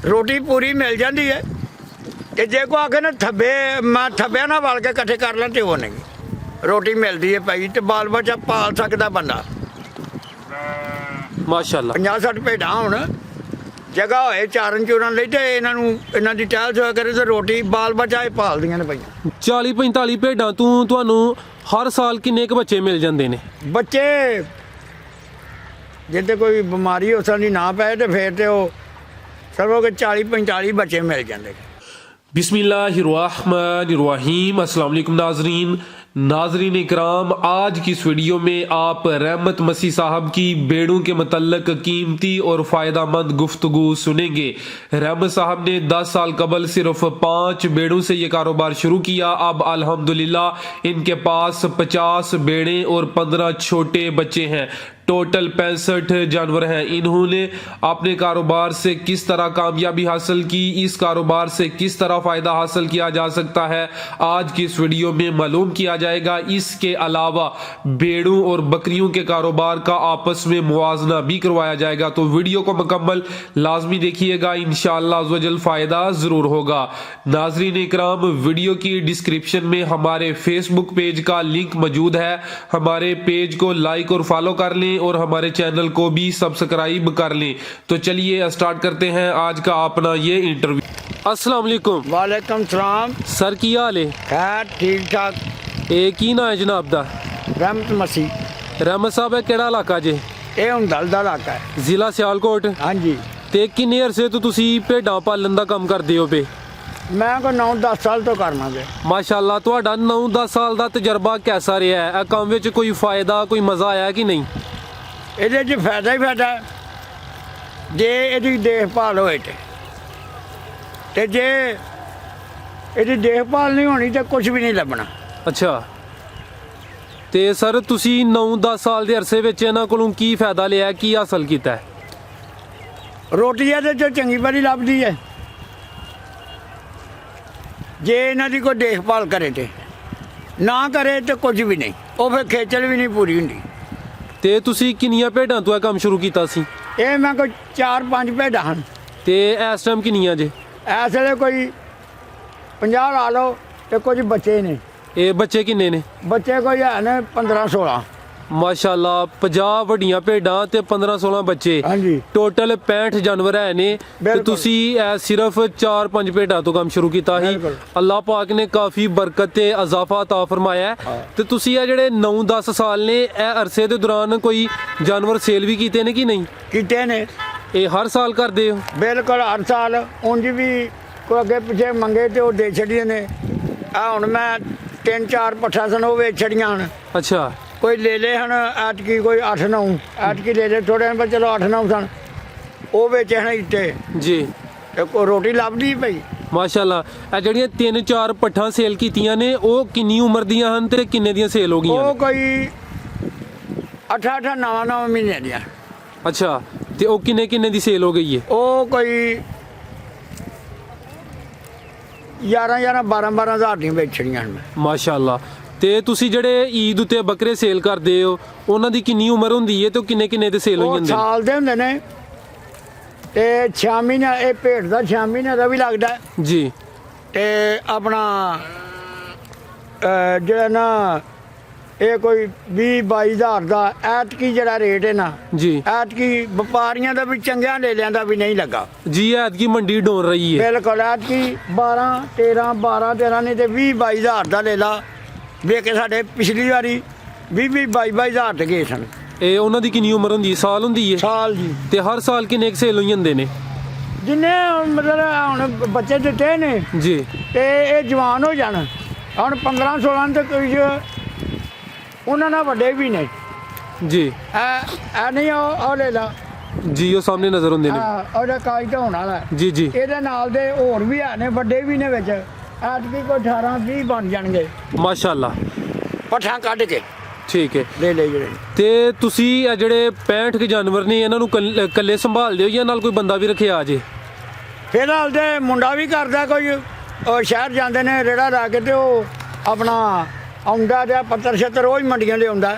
रोटी पूरी मिल जाती है कि जे को आखे ना थब्बे मैं थब्बे ना वाल के इकट्ठे कर ਲਾਂ तो वो नहीं रोटी मिलती है भाई तो बाल बच्चा पाल सकता बंदा माशाअल्लाह 50-60 भेड्डां होण जगह होए चारन चूरन ਲਈ ਤੇ ਇਹਨਾਂ ਦੀ ਟਹਿਲ ਹੋਇਆ ਕਰੇ ਤੇ ਰੋਟੀ ਬਾਲ ਬੱਚਾ ਇਹ ਪਾਲਦੀਆਂ ਨੇ ਪਈਆਂ 40-45 ਭੇਡਾਂ ਤੋਂ ਤੁਹਾਨੂੰ ਹਰ ਸਾਲ ਕਿੰਨੇ ਕੁ ਬੱਚੇ ਮਿਲ ਜਾਂਦੇ ਨੇ ਬੱਚੇ ਜੇ ਤੇ ਕੋਈ ਬਿਮਾਰੀ ਉਸ ਦੀ ਨਾ ਪਏ ਤੇ ਫਿਰ ਤੇ ਉਹ ਸਮਝੋ ਕਿ 40-45 ਬੱਚੇ ਮਿਲ ਜਾਂਦੇ बिस्मिल्लाहिर्रहमानिर्रहीम अस्सलाम वालेकुम नाजरीन इकराम, आज की इस वीडियो में आप रहमत मसीह साहब की बेड़ों के मतलब कीमती और फ़ायदामंद गुफ्तगू सुनेंगे। रहमत साहब ने 10 साल कबल सिर्फ 5 बेड़ों से ये कारोबार शुरू किया। अब अल्हम्दुलिल्लाह इनके पास 50 बेड़ें और 15 छोटे बच्चे हैं। टोटल 65 जानवर हैं। इन्होंने अपने कारोबार से किस तरह कामयाबी हासिल की, इस कारोबार से किस तरह फ़ायदा हासिल किया जा सकता है, आज की इस वीडियो में मालूम किया जाएगा। इसके अलावा भेड़ों और बकरियों के कारोबार का आपस में मुवाजना भी करवाया जाएगा। तो वीडियो को मुकम्मल लाजमी देखिएगा, इंशाअल्लाह अज़्ज़वजल फ़ायदा ज़रूर होगा। नाज़रीन इकराम, वीडियो की डिस्क्रिप्शन में हमारे फेसबुक पेज का लिंक मौजूद है। हमारे पेज को लाइक और फॉलो कर लें और हमारे चैनल को भी सब्सक्राइब कर लें। तो चलिए स्टार्ट करते हैं आज का अपना ये इंटरव्यू। अस्सलाम वालेकुम। वालेकुम सलाम सर की हाल है? खैर ठीक ठाक। की ना है जनाब दा? रहमत मसीह। रहमत साहब केड़ा इलाका जे? ਇਹ ਹੁੰਦਲ ਦਾ ਇਲਾਕਾ ਹੈ। ਜ਼ਿਲ੍ਹਾ ਸਿਆਲਕੋਟ। ਹਾਂਜੀ ਤੇ ਕਿੰਨੇ ਅਰਸੇ ਤੋਂ ਤੁਸੀਂ ਭੇਡਾਂ ਪਾਲਣ ਦਾ ਕੰਮ ਕਰਦੇ ਹੋ ਪਏ? ਮੈਂ ਕੋ 9-10 ਸਾਲ ਤੋਂ ਕਰਨਾ ਪਿਆ। ਮਾਸ਼ਾਅੱਲਾ, ਤੁਹਾਡਾ 9-10 ਸਾਲ ਦਾ ਤਜਰਬਾ ਕਿਹਦਾ ਰਿਹਾ ਹੈ? ਇਹ ਕੰਮ ਵਿੱਚ ਕੋਈ ਫਾਇਦਾ, ਕੋਈ ਮਜ਼ਾ ਆਇਆ ਕਿ ਨਹੀਂ? ਇਹਦੇ 'ਚ ਫਾਇਦਾ ਹੀ ਫਾਇਦਾ ਜੇ ਇਹਦੀ ਦੇਖਭਾਲ ਹੋਏ ਤੇ ਜੇ ਇਹਦੀ ਦੇਖਭਾਲ ਨਹੀਂ ਹੋਣੀ ਤੇ ਕੁਝ ਵੀ ਨਹੀਂ ਲੱਭਣਾ। ਅੱਛਾ, ਤੇ ਸਰ ਤੁਸੀਂ 9-10 ਸਾਲ ਦੇ ਅਰਸੇ ਵਿੱਚ ਇਹਨਾਂ ਕੋਲੋਂ ਕੀ ਫਾਇਦਾ ਲਿਆ, ਕੀ ਹਾਸਲ ਕੀਤਾ? ਰੋਟੀ ਇਹਦੇ 'ਚ ਚੰਗੀ ਭਲੀ ਲੱਭਦੀ ਹੈ ਜੇ ਇਹਨਾਂ ਦੀ ਕੋਈ ਦੇਖਭਾਲ ਕਰੇ ਤੇ ਨਾ ਕਰੇ ਤੇ ਕੁਝ ਵੀ ਨਹੀਂ, ਉਹ ਫਿਰ ਖੇਚਲ ਵੀ ਨਹੀਂ ਪੂਰੀ ਹੁੰਦੀ। ਤੇ ਤੁਸੀਂ ਕਿੰਨੀਆਂ ਭੇਡਾਂ ਤੋਂ ਇਹ ਕੰਮ ਸ਼ੁਰੂ ਕੀਤਾ ਸੀ? ਇਹ ਮੈਂ ਕੋਈ 4-5 ਭੇਡਾਂ ਹਨ। ਤੇ ਇਸ ਟਾਈਮ ਕਿੰਨੀਆਂ ਜੇ? ਇਸ ਵੇਲੇ ਕੋਈ 50 ਲਾ ਲਓ ਤੇ ਕੁਝ ਬੱਚੇ ਨੇ। ਇਹ ਬੱਚੇ ਕਿੰਨੇ ਨੇ? ਬੱਚੇ ਕੋਈ ਹੈ ਨੇ 15-16। ਮਾਸ਼ਾਅੱਲਾ, 50 ਵੱਡੀਆਂ ਭੇਡਾਂ ਤੇ 15-16 ਬੱਚੇ, ਹਾਂਜੀ ਟੋਟਲ 65 ਜਾਨਵਰ ਹੈ ਨੇ। ਤੇ ਤੁਸੀਂ ਸਿਰਫ 4-5 ਭੇਡਾਂ ਤੋਂ ਕੰਮ ਸ਼ੁਰੂ ਕੀਤਾ ਸੀ। ਅੱਲਾਹ ਪਾਕ ਨੇ ਕਾਫੀ ਬਰਕਤ ਤੇ ਇਜ਼ਾਫਾ ਤਾ ਫਰਮਾਇਆ ਹੈ। ਤੇ ਤੁਸੀਂ ਇਹ ਜਿਹੜੇ 9-10 ਸਾਲ ਨੇ, ਇਹ ਅਰਸੇ ਦੇ ਦੌਰਾਨ ਕੋਈ ਜਾਨਵਰ ਸੇਲ ਵੀ ਕੀਤੇ ਨੇ ਕਿ ਨਹੀਂ ਕੀਤੇ ਨੇ? ਇਹ ਹਰ ਸਾਲ ਕਰਦੇ ਹੋ? ਬਿਲਕੁਲ ਹਰ ਸਾਲ। ਉਂਝ ਵੀ ਕੋਈ ਅੱਗੇ ਪਿੱਛੇ ਮੰਗੇ ਤੇ ਉਹ ਦੇ ਛੜੀਆਂ ਨੇ। ਆ ਹੁਣ ਮੈਂ 3-4 ਪੱਠਾ ਸਨ ਉਹ ਵੇਚ ਛੜੀਆਂ ਹਨ। ਅੱਛਾ, ਕੋਈ ਲੈ ਲਏ ਹਨ ਐਤਕੀ, ਕੋਈ 8-9 ਐਤਕੀ ਲੈ ਲਏ ਥੋੜੇ ਪਰ ਚਲੋ 8-9 ਸਨ ਉਹ ਵੇਚੇ ਹਨ ਇੱਥੇ ਜੀ। ਕੋਈ ਰੋਟੀ ਲੱਭਦੀ ਪਈ। ਮਾਸ਼ਾਅੱਲਾ, ਇਹ ਜਿਹੜੀਆਂ 3-4 ਪੱਠਾਂ ਸੇਲ ਕੀਤੀਆਂ ਨੇ ਉਹ ਕਿੰਨੀ ਉਮਰ ਦੀਆਂ ਹਨ ਤੇ ਕਿੰਨੇ ਦੀਆਂ ਸੇਲ ਹੋ ਗਈਆਂ? ਉਹ ਕੋਈ 8-8 9 ਮਹੀਨੇ ਦੀਆਂ। ਅੱਛਾ, ਤੇ ਉਹ ਕਿੰਨੇ ਦੀ ਸੇਲ ਹੋ ਗਈ ਹੈ? ਉਹ ਕੋਈ 11 12 ਹਜ਼ਾਰ ਦੀਆਂ ਵੇਚਣੀਆਂ ਹਨ। ਮਾਸ਼ਾਅੱਲਾ, ਤੇ ਤੁਸੀਂ ਜਿਹੜੇ ਈਦ ਉਤੇ ਬੱਕਰੇ ਸੇਲ ਕਰਦੇ ਹੋ ਉਹਨਾਂ ਦੀ ਕਿੰਨੀ ਉਮਰ ਹੁੰਦੀ ਹੈ ਤੇ ਕਿੰਨੇ ਦੇ ਸੇਲ ਹੋ ਉਹ ਜਾਂਦੇ ਨੇ? ਸਾਲ ਦੇ ਹੁੰਦੇ ਨੇ ਤੇ 6 ਮਹੀਨੇ ਇਹ ਭੇਡ ਦਾ 6 ਮਹੀਨੇ ਦਾ ਵੀ ਲੱਗਦਾ ਜੀ। ਤੇ ਆਪਣਾ ਜਿਹੜਾ ਨਾ ਇਹ ਕੋਈ 20-22 ਹਜ਼ਾਰ ਦਾ ਐਤਕੀ ਜਿਹੜਾ ਰੇਟ ਹੈ ਨਾ ਜੀ, ਐਤਕੀ ਵਪਾਰੀਆਂ ਦਾ ਵੀ ਚੰਗਿਆਂ ਲੈ ਲਿਆਂਦਾ ਵੀ ਨਹੀਂ ਲੱਗਾ ਜੀ। ਐਤਕੀ ਮੰਡੀ ਡੋਲ ਰਹੀ ਹੈ। ਬਿਲਕੁਲ ਐਤਕੀ 12-13 ਨਹੀਂ ਤੇ 20-22 ਹਜ਼ਾਰ ਦਾ ਲੈ ਲਾ ਵੇਖ ਕੇ। ਸਾਡੇ ਪਿਛਲੀ ਵਾਰੀ 20-22 ਹਜ਼ਾਰ ਤੇ ਗਏ ਸਨ। ਇਹ ਉਹਨਾਂ ਦੀ ਕਿੰਨੀ ਉਮਰ ਹੁੰਦੀ ਹੈ? ਸਾਲ ਹੁੰਦੀ ਹੈ? ਸਾਲ ਜੀ। ਤੇ ਹਰ ਸਾਲ ਕਿੰਨੇ ਕੁ ਸੇਲ ਹੋ ਜਾਂਦੇ ਨੇ? ਜਿੰਨੇ ਮਤਲਬ ਹੁਣ ਬੱਚੇ ਦਿੱਤੇ ਨੇ ਜੀ ਤੇ ਇਹ ਜਵਾਨ ਹੋ ਜਾਣ। ਹੁਣ 15-16 ਤੇ ਕੁਝ ਉਹਨਾਂ ਨਾਲ ਵੱਡੇ ਵੀ ਨੇ ਜੀ। ਇਹ ਨਹੀਂ ਉਹ ਲੈ ਲਾ ਜੀ, ਉਹ ਸਾਹਮਣੇ ਨਜ਼ਰ ਹੁੰਦੇ ਨੇ। ਉਹਦਾ ਕਾਜ ਤਾਂ ਹੋਣਾ ਵਾ ਜੀ ਜੀ। ਇਹਦੇ ਨਾਲ ਦੇ ਹੋਰ ਵੀ ਆ ਨੇ, ਵੱਡੇ ਵੀ ਨੇ ਵਿੱਚ। ਐਤਕੀ ਕੋਈ 18-20 ਬਣ ਜਾਣਗੇ ਮਾਸ਼ਾਅੱਲਾ, ਪੱਠਾਂ ਕੱਢ ਕੇ। ਠੀਕ ਹੈ। ਲੈ ਜਿਹੜੇ ਤੇ ਤੁਸੀਂ ਇਹ ਜਿਹੜੇ 65 ਕੁ ਜਾਨਵਰ ਨੇ ਇਹਨਾਂ ਨੂੰ ਇਕੱਲੇ ਸੰਭਾਲਦੇ ਹੋ ਜਾਂ ਨਾਲ ਕੋਈ ਬੰਦਾ ਵੀ ਰੱਖਿਆ ਜੇ? ਫਿਲਹਾਲ ਤੇ ਮੁੰਡਾ ਵੀ ਕਰਦਾ, ਕੋਈ ਉਹ ਸ਼ਹਿਰ ਜਾਂਦੇ ਨੇ ਰੇੜਾ ਲਾ ਕੇ ਤੇ ਉਹ ਆਪਣਾ ਆਉਂਦਾ ਤੇ ਪੱਤਰ ਛੱਤਰ ਉਹ ਹੀ ਮੰਡੀਆਂ ਲਿਆਉਂਦਾ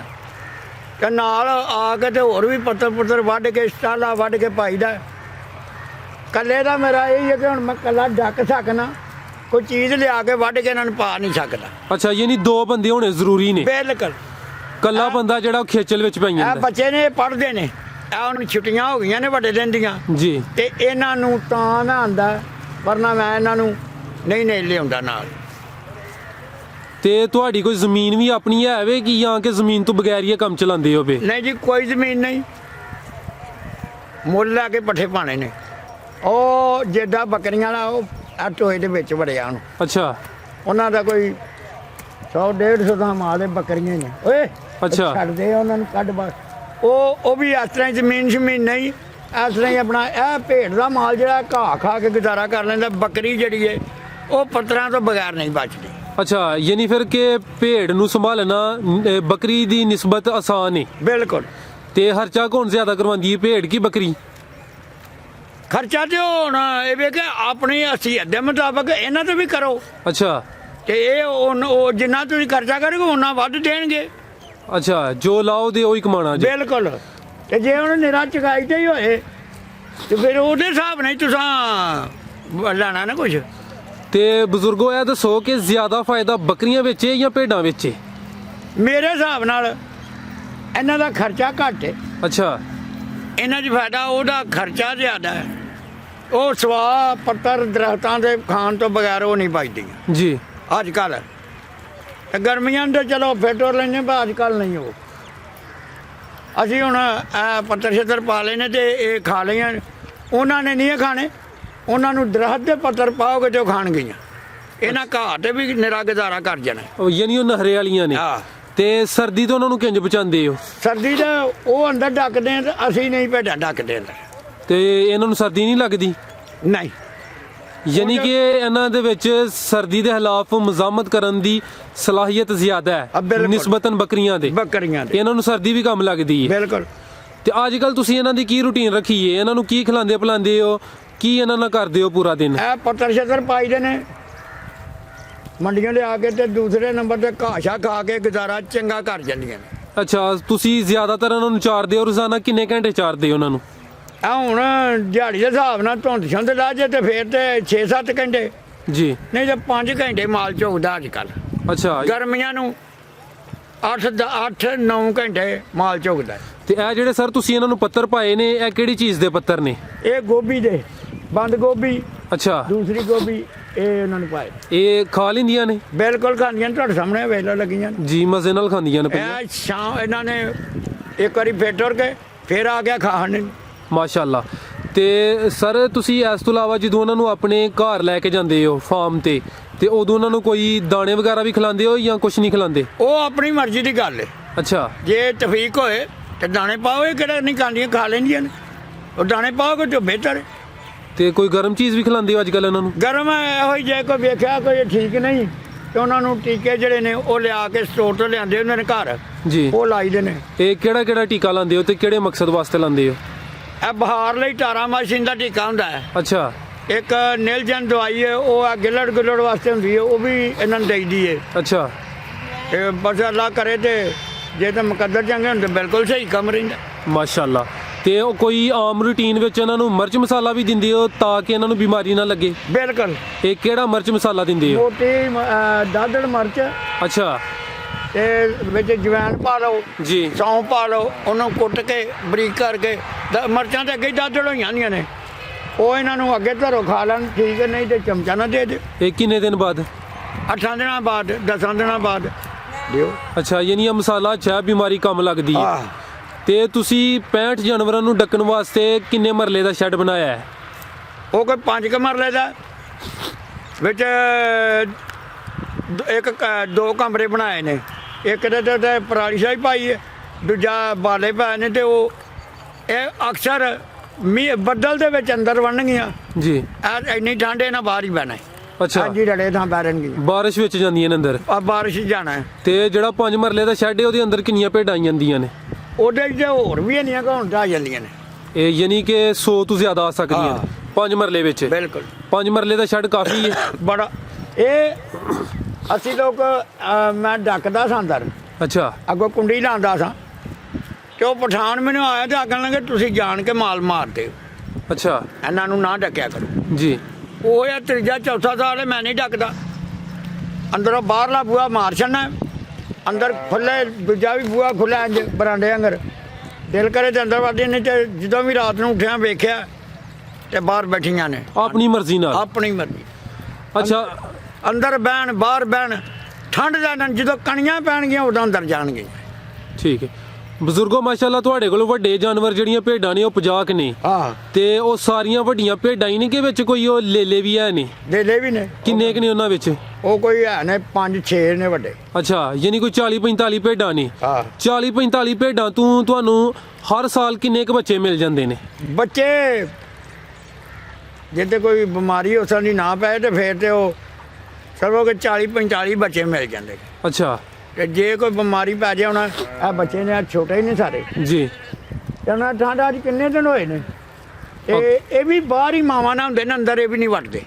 ਤੇ ਨਾਲ ਆ ਕੇ ਤੇ ਹੋਰ ਵੀ ਪੱਤਰ ਵੱਢ ਕੇ ਸਟਾਲਾ ਵੱਢ ਕੇ ਪਾਈਦਾ ਕੱਲੇ ਦਾ ਮੇਰਾ ਇਹ ਹੈ ਕਿ ਹੁਣ ਮੈਂ ਕੱਲਾ ਡੱਕ ਸਕਣਾ, ਕੋਈ ਚੀਜ਼ ਲਿਆ ਕੇ ਵੱਢ ਕੇ ਇਹਨਾਂ ਨੂੰ ਪਾ ਨਹੀਂ ਸਕਦਾ। ਅੱਛਾ, ਯਾਨੀ 2 ਬੰਦੇ ਹੋਣੇ ਜ਼ਰੂਰੀ ਨੇ। ਬਿਲਕੁਲ। ਕੱਲਾ ਬੰਦਾ ਜਿਹੜਾ ਉਹ ਖੇਚਲ ਵਿੱਚ ਪੈ ਇਹ ਜਾਂਦਾ। ਬੱਚੇ ਨੇ ਪੜ੍ਹਦੇ ਨੇ, ਇਹ ਹੁਣ ਛੁੱਟੀਆਂ ਹੋ ਗਈਆਂ ਨੇ ਵੱਡੇ ਦਿਨ ਦੀਆਂ, ਜੀ। ਤੇ ਇਹਨਾਂ ਨੂੰ ਤਾਂ ਮੈਂ ਆਂਦਾ, ਵਰਨਾ ਮੈਂ ਇਹਨਾਂ ਨੂੰ ਨਹੀਂ ਲਿਆਉਂਦਾ ਨਾਲ। ਤੇ ਤੁਹਾਡੀ ਕੋਈ ਜ਼ਮੀਨ ਵੀ ਆਪਣੀ ਹੈ ਵੇ ਕਿ ਜਾਂ ਕਿ ਜ਼ਮੀਨ ਤੋਂ ਬਗੈਰ ਹੀ ਇਹ ਕੰਮ ਚਲਾਉਂਦੇ ਹੋ ਬੇ? ਨਹੀਂ ਜੀ, ਕੋਈ ਜ਼ਮੀਨ ਨਹੀਂ, ਮੁੱਲ ਲੈ ਕੇ ਪੱਠੇ ਪਾਣੇ ਨੇ। ਉਹ ਜਿੱਦਾਂ ਬੱਕਰੀਆਂ ਵਾਲਾ ਉਹ ਆ ਟੋਏ ਦੇ ਵਿੱਚ ਵੜਿਆ ਉਹਨੂੰ। ਅੱਛਾ ਉਹਨਾਂ ਦਾ ਕੋਈ 100-150 ਦਾ ਮਾਲ ਹੈ, ਬੱਕਰੀਆਂ ਹੀ ਨੇ। ਓਏ ਅੱਛਾ। ਛੱਡ ਦੇ ਉਹਨਾਂ ਨੂੰ, ਕੱਢ ਬਸ। ਉਹ ਵੀ ਇਸ ਤਰ੍ਹਾਂ ਹੀ ਜ਼ਮੀਨ ਨਹੀਂ, ਇਸ ਤਰ੍ਹਾਂ ਹੀ ਆਪਣਾ ਇਹ ਭੇਡ ਦਾ ਮਾਲ ਜਿਹੜਾ ਘਾਹ ਖਾ ਕੇ ਗੁਜ਼ਾਰਾ ਕਰ ਲੈਂਦਾ। ਬੱਕਰੀ ਜਿਹੜੀ ਹੈ ਉਹ ਪੱਤਰਾਂ ਤੋਂ ਬਗੈਰ ਨਹੀਂ ਬਚਦੀ। ਅੱਛਾ, ਯਾਨੀ ਫਿਰ ਕਿ ਭੇਡ ਨੂੰ ਸੰਭਾਲਣਾ ਬੱਕਰੀ ਦੀ ਨਿਸਬਤ ਆਸਾਨ ਹੈ। ਬਿਲਕੁਲ। ਤੇ ਖਰਚਾ ਕੌਣ ਜ਼ਿਆਦਾ ਕਰਵਾਉਂਦੀ ਹੈ, ਭੇਡ ਕੀ ਬੱਕਰੀ? ਖਰਚਾ ਤੇ ਹੁਣ ਇਹ ਵੇ ਕਿ ਆਪਣੀ ਅਸੀਂ ਦੇ ਮੁਤਾਬਕ ਇਹਨਾਂ ਤੋਂ ਵੀ ਕਰੋ। ਅੱਛਾ। ਤੇ ਇਹ ਉਹ ਜਿੰਨਾ ਤੁਸੀਂ ਖਰਚਾ ਕਰੋਗੇ ਉਹਨਾਂ ਵੱਧ ਦੇਣਗੇ। ਅੱਛਾ, ਜੋ ਲਾਓ ਦੇ ਉਹੀ ਕਮਾਣਾ ਜੀ। ਬਿਲਕੁਲ। ਤੇ ਜੇ ਹੁਣ ਨਿਰਾ ਚੁਕਾਈ ਤੇ ਹੀ ਹੋਏ ਤੇ ਫਿਰ ਉਹਦੇ ਹਿਸਾਬ ਨਾਲ ਹੀ ਤੁਸੀਂ ਲੈਣਾ ਨਾ ਕੁਝ। ਤੇ ਬਜ਼ੁਰਗੋ ਇਹ ਦੱਸੋ ਕਿ ਜ਼ਿਆਦਾ ਫਾਇਦਾ ਬੱਕਰੀਆਂ ਵਿੱਚ ਹੈ ਜਾਂ ਭੇਡਾਂ ਵਿੱਚ ਹੈ? ਮੇਰੇ ਹਿਸਾਬ ਨਾਲ ਇਹਨਾਂ ਦਾ ਖਰਚਾ ਘੱਟ ਹੈ। ਅੱਛਾ। ਇਹਨਾਂ 'ਚ ਫਾਇਦਾ, ਉਹਦਾ ਖਰਚਾ ਜ਼ਿਆਦਾ ਹੈ। ਉਹ ਸਵਾਹ ਪੱਤਰ ਦਰਖਤਾਂ ਦੇ ਖਾਣ ਤੋਂ ਬਗੈਰ ਉਹ ਨਹੀਂ ਬਚਦੀਆਂ ਜੀ ਅੱਜ ਕੱਲ੍ਹ। ਤੇ ਗਰਮੀਆਂ ਦੇ ਚਲੋ ਫਿਰ ਟੁਰ ਲੈਂਦੇ, ਪਰ ਅੱਜ ਕੱਲ੍ਹ ਨਹੀਂ। ਉਹ ਅਸੀਂ ਹੁਣ ਪੱਤਰ ਛੱਤਰ ਪਾ ਲਏ ਨੇ ਤੇ ਇਹ ਖਾ ਲਈਆਂ। ਉਹਨਾਂ ਨੇ ਨਹੀਂ ਇਹ ਖਾਣੇ, ਉਹਨਾਂ ਨੂੰ ਦਰਖਤ ਦੇ ਪੱਤਰ ਪਾਓਗੇ ਤੇ ਉਹ ਖਾਣਗੀਆਂ। ਇਹਨਾਂ ਘਾਹ ਤੇ ਵੀ ਨਿਰਾ ਗੁਜ਼ਾਰਾ ਕਰ ਜਾਣਾ। ਉਹ ਯਾਨੀ ਉਹ ਨਹਰੇ ਵਾਲੀਆਂ ਨੇ। ਹਾਂ। ਤੇ ਸਰਦੀ ਤੋਂ ਉਹਨਾਂ ਨੂੰ ਕਿੰਜ ਬਚਾਉਂਦੇ ਹੋ? ਸਰਦੀ ਦਾ ਉਹ ਅੰਦਰ ਡੱਕਦੇ ਆ ਤੇ ਅਸੀਂ ਨਹੀਂ ਭੇਡਾਂ ਡੱਕਦੇ ਅੰਦਰ। ਤੇ ਇਹਨਾਂ ਨੂੰ ਸਰਦੀ ਨਹੀਂ ਲੱਗਦੀ? ਨਹੀਂ। ਯਾਨੀ ਕਿ ਇਹਨਾਂ ਦੇ ਵਿੱਚ ਸਰਦੀ ਦੇ ਖਿਲਾਫ ਮਜ਼ਾਮਤ ਕਰਨ ਦੀ ਸਲਾਹੀਅਤ ਜ਼ਿਆਦਾ ਹੈ ਨਿਸਬਤਨ ਬੱਕਰੀਆਂ ਦੇ। ਬੱਕਰੀਆਂ ਦੇ ਇਹਨਾਂ ਨੂੰ ਸਰਦੀ ਵੀ ਕਮ ਲੱਗਦੀ ਹੈ। ਬਿਲਕੁਲ। ਤੇ ਅੱਜ ਕੱਲ ਤੁਸੀਂ ਇਹਨਾਂ ਦੀ ਕੀ ਰੂਟੀਨ ਰੱਖੀ ਹੈ? ਇਹਨਾਂ ਨੂੰ ਕੀ ਖਿਲਾਉਂਦੇ ਪਿਲਾਉਂਦੇ ਹੋ? ਕੀ ਇਹਨਾਂ ਨਾਲ ਕਰਦੇ ਹੋ ਪੂਰਾ ਦਿਨ? ਇਹ ਪੱਤਰ ਛੱਤਰ ਪਾਈਦੇ ਨੇ ਮੰਡੀਆਂ ਲਿਆ ਕੇ, ਤੇ ਦੂਸਰੇ ਨੰਬਰ ਤੇ ਘਾਸ਼ਾ ਖਾ ਕੇ ਗੁਜ਼ਾਰਾ ਚੰਗਾ ਕਰ ਜਾਂਦੀਆਂ ਨੇ। ਅੱਛਾ, ਤੁਸੀਂ ਜ਼ਿਆਦਾਤਰ ਇਹਨਾਂ ਨੂੰ ਚਾਰਦੇ ਹੋ? ਰੋਜ਼ਾਨਾ ਕਿੰਨੇ ਘੰਟੇ ਚਾਰਦੇ ਹੋ ਉਹਨਾਂ ਨੂੰ? ਆ ਹੁਣ ਦਿਹਾੜੀ ਦੇ ਹਿਸਾਬ ਨਾਲ ਧੁੰਦ ਛੁੰਦ ਲਾ ਜੇ ਤੇ ਫਿਰ ਤੇ 6-7 ਘੰਟੇ, ਜੀ। ਨਹੀਂ ਤੇ 5 ਘੰਟੇ ਮਾਲ ਝੋਕਦਾ ਅੱਜ ਕੱਲ੍ਹ। ਅੱਛਾ। ਗਰਮੀਆਂ ਨੂੰ 8-9 ਘੰਟੇ ਮਾਲ ਝੋਕਦਾ। ਤੇ ਇਹ ਜਿਹੜੇ ਸਰ ਤੁਸੀਂ ਇਹਨਾਂ ਨੂੰ ਪੱਤਰ ਪਾਏ ਨੇ, ਇਹ ਕਿਹੜੀ ਚੀਜ਼ ਦੇ ਪੱਤਰ ਨੇ? ਇਹ ਗੋਭੀ ਦੇ, ਬੰਦ ਗੋਭੀ, ਅੱਛਾ। ਦੂਸਰੀ ਗੋਭੀ, ਇਹ ਉਹਨਾਂ ਨੂੰ ਪਾਏ। ਇਹ ਖਾ ਲੈਂਦੀਆਂ ਨੇ? ਬਿਲਕੁਲ ਖਾਂਦੀਆਂ, ਤੁਹਾਡੇ ਸਾਹਮਣੇ ਵੇਲਾ ਲੱਗੀਆਂ ਜੀ, ਮਜ਼ੇ ਨਾਲ ਖਾਂਦੀਆਂ ਨੇ। ਇਹ ਸ਼ਾਮ ਇਹਨਾਂ ਨੇ ਇੱਕ ਵਾਰੀ ਫੇਰ ਟੁਰ ਕੇ ਫਿਰ ਆ ਗਿਆ ਖਾਣ। ਮਾਸ਼ਾਅੱਲਾ। ਤੇ ਸਰ ਤੁਸੀਂ ਇਸ ਤੋਂ ਇਲਾਵਾ ਜਦੋਂ ਉਹਨਾਂ ਨੂੰ ਆਪਣੇ ਘਰ ਲੈ ਕੇ ਜਾਂਦੇ ਹੋ ਫਾਰਮ ਤੇ ਉਦੋਂ ਉਹਨਾਂ ਨੂੰ ਕੋਈ ਦਾਣੇ ਵਗੈਰਾ ਵੀ ਖਿਲਾਉਂਦੇ ਹੋ ਜਾਂ ਕੁਝ ਨਹੀਂ ਖਿਲਾਉਂਦੇ? ਉਹ ਆਪਣੀ ਮਰਜ਼ੀ ਦੀ ਗੱਲ ਹੈ। ਅੱਛਾ। ਜੇ ਤਫੀਕ ਹੋਏ ਤੇ ਦਾਣੇ ਪਾਓ, ਇਹ ਕਿਹੜਾ ਨਹੀਂ ਖਾਂਦੀਆਂ, ਖਾ ਲੈਂਦੀਆਂ ਨੇ। ਉਹ ਦਾਣੇ ਪਾਓਗੇ ਤਾਂ ਬਿਹਤਰ ਹੈ। ਤੇ ਕੋਈ ਗਰਮ ਚੀਜ਼ ਵੀ ਖਿਲਾਉਂਦੇ ਹੋ ਅੱਜ ਕੱਲ੍ਹ ਇਹਨਾਂ ਨੂੰ? ਗਰਮ ਇਹੋ ਹੀ, ਜੇ ਕੋਈ ਵੇਖਿਆ ਕੋਈ ਠੀਕ ਨਹੀਂ ਤੇ ਉਹਨਾਂ ਨੂੰ ਟੀਕੇ ਜਿਹੜੇ ਨੇ ਉਹ ਲਿਆ ਕੇ ਸਟੋਰ ਤੋਂ ਲਿਆਂਦੇ ਉਹਨਾਂ ਨੇ ਘਰ, ਜੀ, ਉਹ ਲਾਈਦੇ ਨੇ। ਇਹ ਕਿਹੜਾ ਟੀਕਾ ਲਾਉਂਦੇ ਹੋ ਤੇ ਕਿਹੜੇ ਮਕਸਦ ਵਾਸਤੇ ਲਾਉਂਦੇ ਹੋ? ਇਹ ਬਹਾਰ ਲਈ ਟਾਰਾਮਾਈਸਿਨ ਦਾ ਟੀਕਾ ਹੁੰਦਾ ਹੈ। ਅੱਛਾ। ਇੱਕ ਨੀਲਜਨ ਦਵਾਈ ਹੈ, ਉਹ ਆ ਗਿੱਲੜ ਵਾਸਤੇ ਹੁੰਦੀ ਹੈ, ਉਹ ਵੀ ਇਹਨਾਂ ਨੂੰ ਦੇਈਦੀ ਹੈ। ਅੱਛਾ। ਤੇ ਬਸ ਅੱਲਾ ਕਰੇ ਤੇ ਜੇ ਤਾਂ ਮੁਕੱਦਰ ਚੰਗੇ ਹੁੰਦੇ ਬਿਲਕੁਲ ਸਹੀ ਕੰਮ ਰਹਿੰਦਾ। ਮਾਸ਼ਾਅੱਲਾ। ਤੇ ਉਹ ਕੋਈ ਆਮ ਰੂਟੀਨ ਵਿੱਚ ਇਹਨਾਂ ਨੂੰ ਮਿਰਚ ਮਸਾਲਾ ਵੀ ਦਿੰਦੇ ਹੋ ਤਾਂ ਕਿ ਇਹਨਾਂ ਨੂੰ ਬਿਮਾਰੀ ਨਾ ਲੱਗੇ? ਬਿਲਕੁਲ। ਇਹ ਕਿਹੜਾ ਮਿਰਚ ਮਸਾਲਾ ਦਿੰਦੇ ਹੋ? ਮੋਟੀ ਦਾਦੜ ਮਿਰਚ, ਅੱਛਾ, ਤੇ ਵਿੱਚ ਜਵੈਣ ਪਾ ਲਓ, ਜੀ, ਸੌਂਫ ਪਾ ਲਓ, ਉਹਨੂੰ ਕੁੱਟ ਕੇ ਬਰੀਕ ਕਰਕੇ। ਮਿਰਚਾਂ ਤਾਂ ਅੱਗੇ ਹੀ ਦਾਦੜ ਹੋਈਆਂ ਹੁੰਦੀਆਂ ਨੇ, ਉਹ ਇਹਨਾਂ ਨੂੰ ਅੱਗੇ ਧਰੋ ਖਾ ਲੈਣ, ਠੀਕ ਹੈ, ਨਹੀਂ ਤੇ ਚਮਚਾ ਨਾ ਦੇ ਦਿਓ। ਇਹ ਕਿੰਨੇ ਦਿਨ ਬਾਅਦ? 8 ਦਿਨਾਂ ਬਾਅਦ, 10 ਦਿਨਾਂ ਬਾਅਦ ਦਿਓ। ਅੱਛਾ, ਯਾਨੀ ਇਹ ਮਸਾਲਾ ਅੱਛਾ, ਬਿਮਾਰੀ ਕਮ ਲੱਗਦੀ ਹੈ। ਆਹ, ਤੇ ਤੁਸੀਂ 65 ਜਾਨਵਰਾਂ ਨੂੰ ਡੱਕਣ ਵਾਸਤੇ ਕਿੰਨੇ ਮਰਲੇ ਦਾ ਸ਼ੈੱਡ ਬਣਾਇਆ ਹੈ? ਉਹ ਕੋਈ 5 ਕਮਰਲੇ ਦਾ, ਵਿੱਚ ਦੋ ਕਮਰੇ ਬਣਾਏ ਨੇ। ਇੱਕ ਦੇ ਤੇ ਪਰਾਲੀ ਸ਼ਾਹੀ ਪਾਈ ਹੈ, ਦੂਜਾ ਬਾਲੇ ਪਾਏ ਨੇ। ਤੇ ਉਹ ਇਹ ਅਕਸਰ ਮੀਂਹ ਬੱਦਲ ਦੇ ਵਿੱਚ ਅੰਦਰ ਵੜਨਗੀਆਂ ਜੀ। ਇੰਨੀ ਠੰਡੇ ਨਾਲ ਬਾਹਰ ਹੀ ਬਹਿਣਾ। ਅੱਛਾ। ਹਾਂਜੀ, ਰੜੇ ਥਾਂ ਬੈਠਣਗੀਆਂ, ਬਾਰਿਸ਼ ਵਿੱਚ ਜਾਂਦੀਆਂ ਨੇ ਅੰਦਰ। ਬਾਰਿਸ਼ ਜਾਣਾ ਹੈ। ਤੇ ਜਿਹੜਾ 5 ਮਰਲੇ ਦਾ ਸ਼ੈੱਡ ਹੈ ਉਹਦੇ ਅੰਦਰ ਕਿੰਨੀਆਂ ਭੇਡਾਂ ਆਈ ਜਾਂਦੀਆਂ ਨੇ? ਉਹਦੇ 'ਚ ਹੋਰ ਵੀ ਇੰਨੀਆਂ ਘੌਂਟ ਆ ਜਾਂਦੀਆਂ ਨੇ। ਇਹ ਯਾਨੀ ਕਿ 100 ਤੋਂ ਜ਼ਿਆਦਾ ਆ ਸਕਦੀਆਂ ਹਾਂ। 5 ਮਰਲੇ ਵਿੱਚ? ਬਿਲਕੁਲ। 5 ਮਰਲੇ ਦਾ ਸ਼ੈੱਡ ਕਾਫੀ ਹੈ। ਬੜਾ। ਇਹ ਅਸੀਂ ਲੋਕ ਮੈਂ ਡੱਕਦਾ ਸਾਂ ਅੰਦਰ, ਅੱਛਾ। ਅੱਗੋਂ ਕੁੰਡੀ ਲਾਉਂਦਾ ਸਾਂ, ਤੇ ਉਹ ਪਠਾਨ ਮੈਨੂੰ ਆਇਆ ਤੇ ਆਖਣ ਲੱਗੇ ਤੁਸੀਂ ਜਾਣ ਕੇ ਮਾਲ ਮਾਰਦੇ ਹੋ। ਅੱਛਾ ਇਹਨਾਂ ਨੂੰ ਨਾ ਢੱਕਿਆ ਕਰੋ। ਜੀ ਉਹ ਇਹ ਤੀਜਾ ਚੌਥਾ ਸਾਲ ਹੈ, ਮੈਂ ਨਹੀਂ ਢੱਕਦਾ। ਅੰਦਰੋਂ ਬਾਹਰਲਾ ਬੂਹਾ ਮਾਰ ਛੱਡਣਾ, ਅੰਦਰ ਖੁੱਲੇ ਦੂਜਾ ਵੀ ਬੂਹਾ ਖੁੱਲਾ ਇੰਜ ਬਰਾਂਡੇ ਅੰਦਰ, ਦਿਲ ਕਰੇ ਤੇ ਅੰਦਰ ਵੜਦੇ, ਨਹੀਂ ਤੇ ਜਦੋਂ ਵੀ ਰਾਤ ਨੂੰ ਉੱਠਿਆ ਵੇਖਿਆ ਤੇ ਬਾਹਰ ਬੈਠੀਆਂ ਨੇ ਆਪਣੀ ਮਰਜ਼ੀ ਨਾਲ। ਆਪਣੀ ਮਰਜ਼ੀ। ਅੱਛਾ ਅੰਦਰ ਬਹਿਣ ਬਾਹਰ ਬਹਿਣ, ਠੰਡ ਦਾ ਦਿਨ ਜਦੋਂ ਕਣੀਆਂ ਪੈਣਗੀਆਂ ਉਦੋਂ ਅੰਦਰ ਜਾਣਗੇ। ਠੀਕ ਹੈ ਬਜ਼ੁਰਗੋ, ਮਾਸ਼ਾਅੱਲਾ ਤੁਹਾਡੇ ਕੋਲ ਵੱਡੇ ਜਾਨਵਰ ਜਿਹੜੀਆਂ ਭੇਡਾਂ ਨੇ ਉਹ 50 ਕੁ ਨੇ, ਆਹ ਤੇ ਉਹ ਸਾਰੀਆਂ ਵੱਡੀਆਂ ਭੇਡਾਂ ਹੀ ਨੇ ਕਿ ਵਿੱਚ ਕੋਈ ਉਹ ਲੇਲੇ ਵੀ ਹੈ ਨੇ? ਦੇਲੇ ਵੀ ਨੇ। ਕਿੰਨੇ ਕੁ ਨੇ ਉਹਨਾਂ ਵਿੱਚ? ਉਹ ਕੋਈ ਹੈ ਨੇ 5-6 ਨੇ ਵੱਡੇ। ਅੱਛਾ ਯਾਨੀ ਕੋਈ 40-45 ਭੇਡਾਂ ਨੇ। ਹਾਂ 40-45 ਭੇਡਾਂ ਤੋਂ ਤੁਹਾਨੂੰ ਹਰ ਸਾਲ ਕਿੰਨੇ ਕੁ ਬੱਚੇ ਮਿਲ ਜਾਂਦੇ ਨੇ? ਬੱਚੇ ਜੇ ਤੇ ਕੋਈ ਬਿਮਾਰੀ ਉਸ ਤਰ੍ਹਾਂ ਦੀ ਨਾ ਪਏ ਤੇ ਫਿਰ ਤੇ ਉਹ ਸਰਵੋ ਕੇ 40-45 ਬੱਚੇ ਮਿਲ ਜਾਂਦੇ। ਅੱਛਾ ਤੇ ਜੇ ਕੋਈ ਬਿਮਾਰੀ ਪੈ ਜਾਏ, ਹੁਣ ਇਹ ਬੱਚੇ ਨੇ ਛੋਟੇ ਹੀ ਨੇ ਸਾਰੇ, ਜੀ ਤੇ ਉਹਨਾਂ ਠੰਡ ਅੱਜ ਕਿੰਨੇ ਦਿਨ ਹੋਏ ਨੇ, ਇਹ ਵੀ ਬਾਹਰ ਹੀ ਮਾਵਾਂ ਨਾਲ ਹੁੰਦੇ ਨੇ, ਅੰਦਰ ਇਹ ਵੀ ਨਹੀਂ ਵੜਦੇ।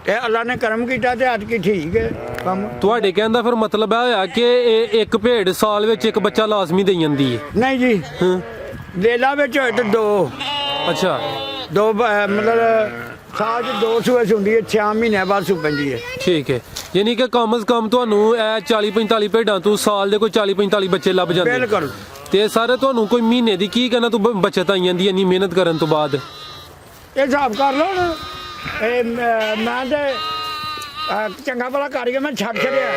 ਤੇ ਅੱਲਾ ਨੇ ਕਰਮ ਕੀਤਾ ਤੇ ਅੱਜ ਕੀ ਠੀਕ ਹੈ ਕੰਮ। ਤੁਹਾਡੇ ਕਹਿਣ ਦਾ ਫਿਰ ਮਤਲਬ ਇਹ ਹੋਇਆ ਕਿ ਇਹ ਇੱਕ ਭੇਡ ਸਾਲ ਵਿੱਚ ਇੱਕ ਬੱਚਾ ਲਾਜ਼ਮੀ ਦੇਈ ਜਾਂਦੀ ਹੈ? ਨਹੀਂ ਜੀ, ਹਾਂ ਲੇਲਾ ਵਿੱਚ ਹੋਏ ਤੇ ਦੋ ਅੱਛਾ ਮਤਲਬ ਸਾਲ 'ਚ 2 ਸੂਏ ਹੁੰਦੀ ਹੈ, 6 ਮਹੀਨਿਆਂ ਬਾਅਦ ਸੂ ਪੈਂਦੀ ਹੈ। ਠੀਕ ਹੈ ਯਾਨੀ ਕਿ ਕਮ ਸੇ ਕਮ ਤੁਹਾਨੂੰ ਇਹ 40-45 ਭੇਡਾਂ ਤੋਂ ਸਾਲ ਦੇ ਕੋਈ 40-45 ਬੱਚੇ ਲੱਭ ਜਾਂਦੇ ਨੇ। ਬਿਲਕੁਲ। ਤੇ ਸਾਰੇ ਤੁਹਾਨੂੰ ਕੋਈ ਮਹੀਨੇ ਦੀ ਕੀ ਕਹਿਣਾ ਤੂੰ ਬੱਚਤ ਆਈ ਜਾਂਦੀ ਇੰਨੀ ਮਿਹਨਤ ਕਰਨ ਤੋਂ ਬਾਅਦ? ਇਹ ਹਿਸਾਬ ਕਰ ਲਓ ਹੁਣ, ਇਹ ਮੈਂ ਤੇ ਚੰਗਾ ਭਲਾ ਕਾਰੀਗਰ ਮੈਂ ਛੱਡ ਛੜਿਆ,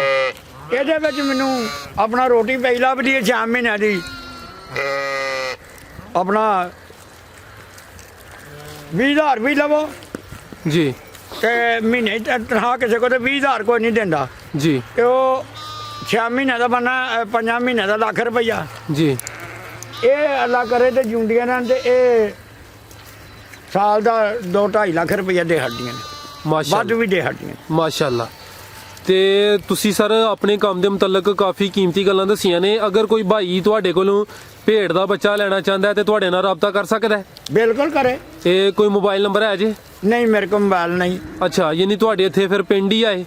ਇਹਦੇ ਵਿੱਚ ਮੈਨੂੰ ਆਪਣਾ ਰੋਟੀ ਪਈ ਲੱਭਦੀ ਹੈ 6 ਮਹੀਨਿਆਂ ਦੀ, ਆਪਣਾ 20,000 ਵੀ ਲਵੋ ਜੀ ਤੇ ਮਹੀਨੇ ਤਨਖਾਹ ਕਿਸੇ ਕੋਲ ਤੇ 20,000 ਕੋਈ ਨਹੀਂ ਦਿੰਦਾ ਜੀ, ਤੇ ਉਹ 6 ਮਹੀਨਿਆਂ ਦਾ ਬਣਨਾ 5 ਮਹੀਨਿਆਂ ਦਾ ਲੱਖ ਰੁਪਈਆ। ਜੀ ਇਹ ਅੱਲਾ ਕਰੇ ਤੇ ਜੁੰਡੀਆਂ ਨਾਲ ਤੇ ਇਹ ਸਾਲ ਦਾ 2-2.5 ਲੱਖ ਰੁਪਈਆ ਦੇ ਹੱਡੀਆਂ ਨੇ, ਵੱਧ ਮਾਸ਼ਾਅੱਲਾ ਵੀ ਦੇ ਹੱਡੀਆਂ। ਮਾਸ਼ਾਅੱਲਾ। ਤੇ ਤੁਸੀਂ ਸਰ ਆਪਣੇ ਕੰਮ ਦੇ ਮੁਤਲਕ ਕਾਫੀ ਕੀਮਤੀ ਗੱਲਾਂ ਦੱਸੀਆਂ ਨੇ। ਅਗਰ ਕੋਈ ਭਾਈ ਤੁਹਾਡੇ ਕੋਲੋਂ ਭੇਡ ਦਾ ਬੱਚਾ ਲੈਣਾ ਚਾਹੁੰਦਾ ਹੈ ਤੇ ਤੁਹਾਡੇ ਨਾਲ ਰਾਬਤਾ ਕਰ ਸਕਦਾ ਹੈ? ਬਿਲਕੁਲ ਕਰੇ। ਇਹ ਕੋਈ ਮੋਬਾਈਲ ਨੰਬਰ ਹੈ ਜੀ? ਨਹੀਂ ਮੇਰੇ ਕੋਲ ਮੋਬਾਈਲ ਨਹੀਂ। ਅੱਛਾ ਯਾਨੀ ਤੁਹਾਡੇ ਇੱਥੇ ਫਿਰ ਪਿੰਡ ਹੀ ਆਏ?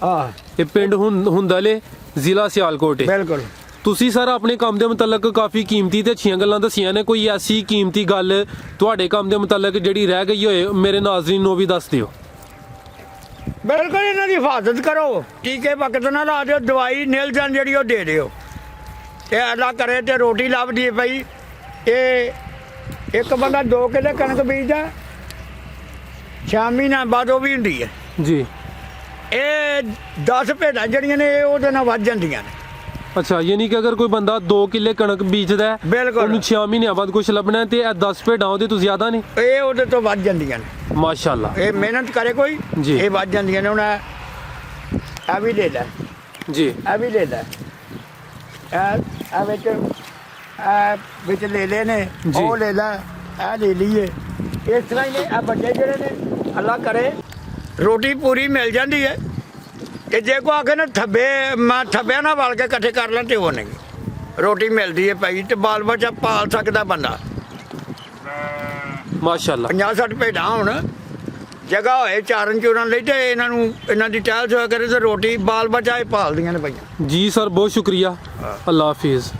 ਇਹ ਪਿੰਡ ਹੁੰਦਲੇ, ਜ਼ਿਲ੍ਹਾ ਸਿਆਲਕੋਟ ਹੈ। ਬਿਲਕੁਲ। ਤੁਸੀਂ ਸਰ ਆਪਣੇ ਕੰਮ ਦੇ ਮੁਤਲਕ ਕਾਫੀ ਕੀਮਤੀ ਤੇ ਅੱਛੀਆਂ ਗੱਲਾਂ ਦੱਸੀਆਂ ਨੇ। ਕੋਈ ਐਸੀ ਕੀਮਤੀ ਗੱਲ ਤੁਹਾਡੇ ਕੰਮ ਦੇ ਮੁਤਲਕ ਜਿਹੜੀ ਰਹਿ ਗਈ ਹੋਏ ਮੇਰੇ ਨਾਜ਼ਰੀਨ ਨੂੰ ਵੀ ਦੱਸ ਦਿਓ। ਬਿਲਕੁਲ ਇਹਨਾਂ ਦੀ ਹਿਫਾਜ਼ਤ ਕਰੋ, ਟੀਕੇ ਵਕਤ ਨਾਲ ਲਾ ਦਿਓ, ਦਵਾਈ ਨਿਲ ਜਾਣ ਜਿਹੜੀ ਉਹ ਦੇ ਦਿਓ, ਤੇ ਅੱਲਾ ਕਰੇ ਤੇ ਰੋਟੀ ਲੱਭਦੀ ਹੈ ਪਈ। ਇਹ ਇੱਕ ਬੰਦਾ 2 ਕਿੱਲੇ ਕਣਕ ਬੀਜਦਾ, 6 ਮਹੀਨਿਆਂ ਬਾਅਦ ਉਹ ਵੀ ਹੁੰਦੀ ਹੈ ਜੀ। ਇਹ 10 ਭੇਡਾਂ ਜਿਹੜੀਆਂ ਨੇ ਇਹ ਉਹਦੇ ਨਾਲ ਵੱਧ ਜਾਂਦੀਆਂ ਨੇ। ਅੱਛਾ ਯਾਨੀ ਕਿ ਅਗਰ ਕੋਈ ਬੰਦਾ 2 ਕਿੱਲੇ ਕਣਕ ਬੀਜਦਾ ਹੈ, ਬਿਲਕੁਲ। ਉਹਨੂੰ 6 ਮਹੀਨਿਆਂ ਬਾਅਦ ਕੁਝ ਲੱਭਣਾ ਹੈ ਤੇ ਇਹ 10 ਭੇਡਾਂ ਉਹਦੇ ਤੋਂ ਜ਼ਿਆਦਾ ਨੇ? ਇਹ ਉਹਦੇ ਤੋਂ ਵੱਧ ਜਾਂਦੀਆਂ ਨੇ ਮਾਸ਼ਾਅੱਲਾ। ਇਹ ਮਿਹਨਤ ਕਰੇ ਕੋਈ ਜੀ। ਇਹ ਵੱਧ ਜਾਂਦੀਆਂ ਨੇ। ਹੁਣ ਇਹ ਵੀ ਲੈ ਲੈ, ਜੀ ਇਹ ਵੀ ਲੈ ਲੈ, ਇਹ ਵਿੱਚ ਲੈ ਲੈ ਨੇ, ਜੀ। ਉਹ ਲੈ ਲੈ, ਇਹ ਲੈ ਲਈਏ। ਇਸ ਤਰ੍ਹਾਂ ਹੀ ਨੇ ਇਹ ਬੱਚੇ ਜਿਹੜੇ ਨੇ ਅੱਲਾ ਕਰੇ ਰੋਟੀ ਪੂਰੀ ਮਿਲ ਜਾਂਦੀ ਹੈ। ਤੇ ਜੇ ਕੋ ਆਖੇ ਨਾ ਮੈਂ ਥੱਬਿਆਂ ਨਾਲ ਵਲ ਕੇ ਇਕੱਠੇ ਕਰ ਲਾਂ ਤੇ ਉਹ ਨਹੀਂ, ਰੋਟੀ ਮਿਲਦੀ ਹੈ ਭਾਈ, ਤੇ ਬਾਲ ਬੱਚਾ ਪਾਲ ਸਕਦਾ ਬੰਦਾ। ਮਾਸ਼ਾਅੱਲਾ। 50-60 ਭੇਡਾਂ ਹੁਣ ਜਗ੍ਹਾ ਹੋਏ ਚਾਰਨ ਚੂਰਨ ਲਈ ਤੇ ਇਹਨਾਂ ਦੀ ਟਹਿਲ ਹੋਇਆ ਕਰੇ ਤੇ ਰੋਟੀ ਬਾਲ ਬੱਚਾ ਇਹ ਪਾਲਦੀਆਂ ਨੇ ਭਾਈਆਂ। ਜੀ ਸਰ ਬਹੁਤ ਸ਼ੁਕਰੀਆ। ਅੱਲਾ ਹਾਫਿਜ਼।